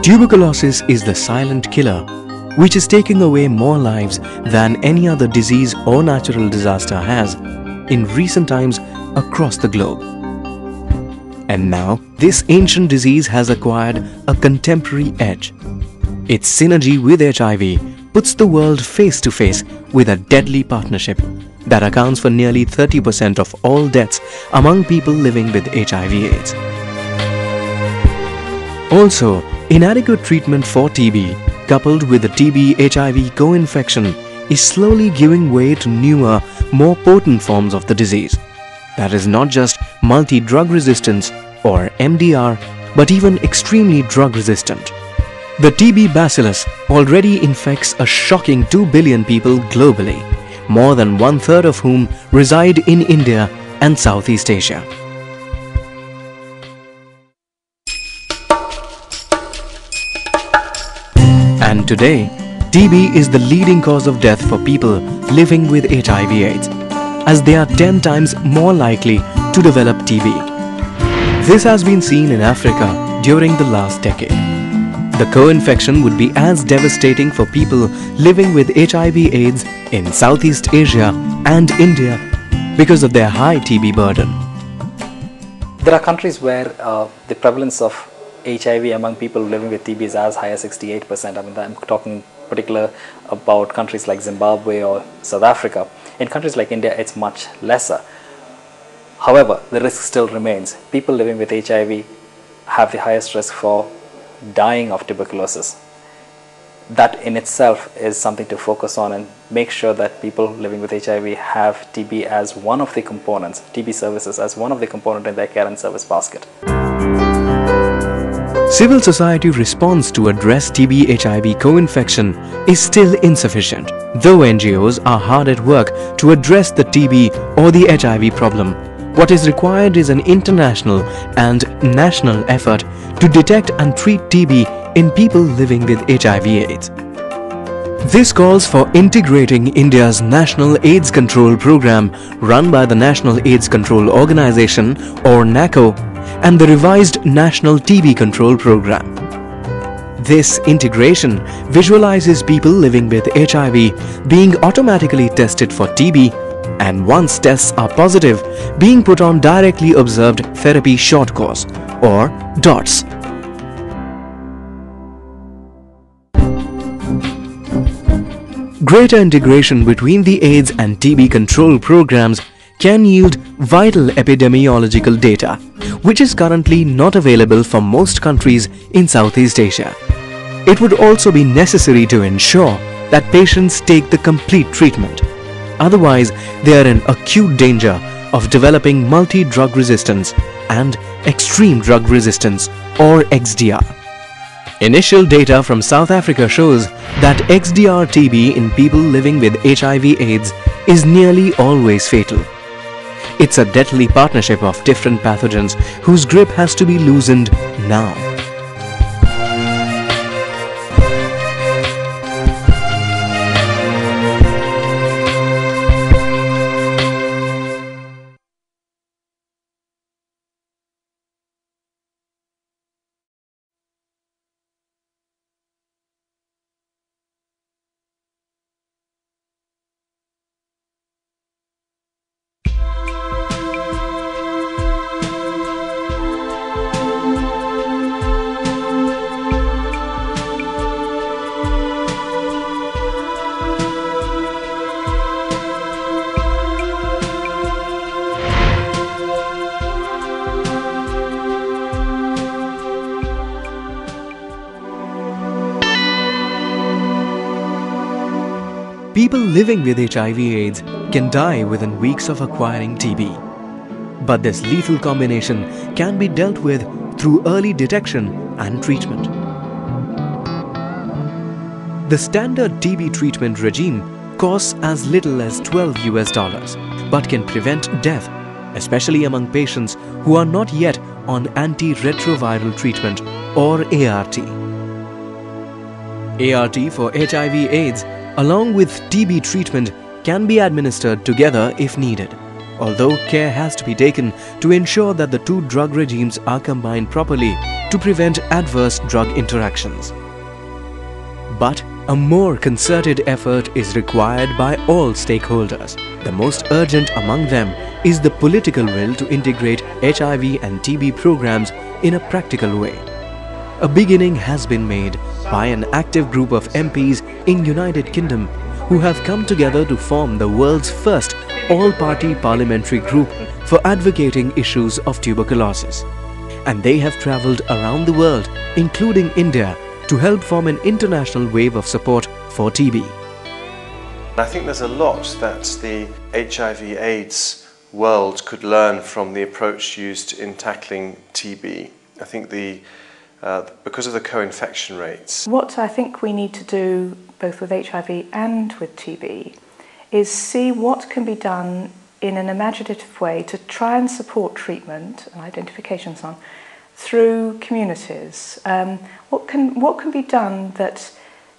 Tuberculosis is the silent killer, which is taking away more lives than any other disease or natural disaster has in recent times across the globe. And now, this ancient disease has acquired a contemporary edge. Its synergy with HIV puts the world face to face with a deadly partnership that accounts for nearly 30% of all deaths among people living with HIV/AIDS. Also, inadequate treatment for TB, coupled with the TB-HIV co-infection, is slowly giving way to newer, more potent forms of the disease. That is not just multi-drug resistance or MDR, but even extremely drug resistant. The TB bacillus already infects a shocking 2 billion people globally, more than 1/3 of whom reside in India and Southeast Asia. And today, TB is the leading cause of death for people living with HIV/AIDS, as they are 10 times more likely to develop TB. This has been seen in Africa during the last decade. The co-infection would be as devastating for people living with HIV/AIDS in Southeast Asia and India because of their high TB burden. There are countries where the prevalence of HIV among people living with TB is as high as 68%. I mean, I'm talking particular about countries like Zimbabwe or South Africa. In countries like India, it's much lesser. However, the risk still remains. People living with HIV have the highest risk for dying of tuberculosis. That in itself is something to focus on and make sure that people living with HIV have TB as one of the components, TB services as one of the components in their care and service basket. Civil society response to address TB-HIV co-infection is still insufficient. Though NGOs are hard at work to address the TB or the HIV problem, what is required is an international and national effort to detect and treat TB in people living with HIV/AIDS. This calls for integrating India's National AIDS Control Program run by the National AIDS Control Organization or NACO and the revised National TB Control Program. This integration visualizes people living with HIV being automatically tested for TB and once tests are positive, being put on directly observed therapy short course or DOTS. Greater integration between the AIDS and TB control programs can yield vital epidemiological data, which is currently not available for most countries in Southeast Asia. It would also be necessary to ensure that patients take the complete treatment. Otherwise, they are in acute danger of developing multi-drug resistance and extreme drug resistance or XDR. Initial data from South Africa shows that XDR TB in people living with HIV/AIDS is nearly always fatal. It's a deadly partnership of different pathogens whose grip has to be loosened now. People living with HIV/AIDS can die within weeks of acquiring TB. But this lethal combination can be dealt with through early detection and treatment. The standard TB treatment regime costs as little as $12 but can prevent death, especially among patients who are not yet on antiretroviral treatment or ART. ART for HIV/AIDS along with TB treatment can be administered together if needed. although care has to be taken to ensure that the two drug regimes are combined properly to prevent adverse drug interactions. But a more concerted effort is required by all stakeholders. The most urgent among them is the political will to integrate HIV and TB programs in a practical way. A beginning has been made by an active group of MPs in United Kingdom who have come together to form the world's first all-party parliamentary group for advocating issues of tuberculosis. And they have travelled around the world, including India, to help form an international wave of support for TB. I think there's a lot that the HIV/AIDS world could learn from the approach used in tackling TB. I think because of the co-infection rates. What I think we need to do, both with HIV and with TB, is see what can be done in an imaginative way to try and support treatment and identification and so on through communities. What can be done that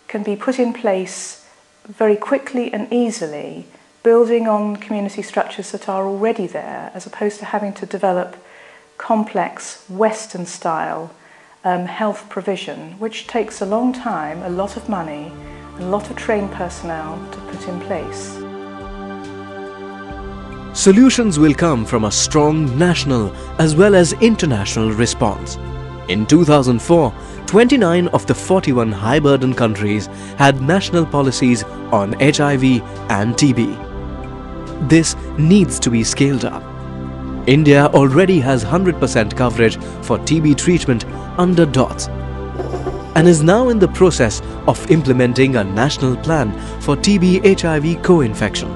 can be put in place very quickly and easily, building on community structures that are already there, as opposed to having to develop complex Western style health provision, which takes a long time, a lot of money, and a lot of trained personnel to put in place. Solutions will come from a strong national as well as international response. In 2004, 29 of the 41 high-burden countries had national policies on HIV and TB. This needs to be scaled up. India already has 100% coverage for TB treatment under DOTS and is now in the process of implementing a national plan for TB/HIV co-infection.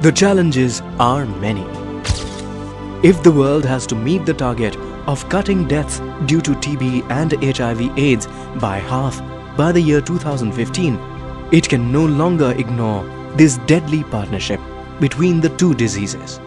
The challenges are many. If the world has to meet the target of cutting deaths due to TB and HIV/AIDS by half by the year 2015, it can no longer ignore this deadly partnership between the two diseases.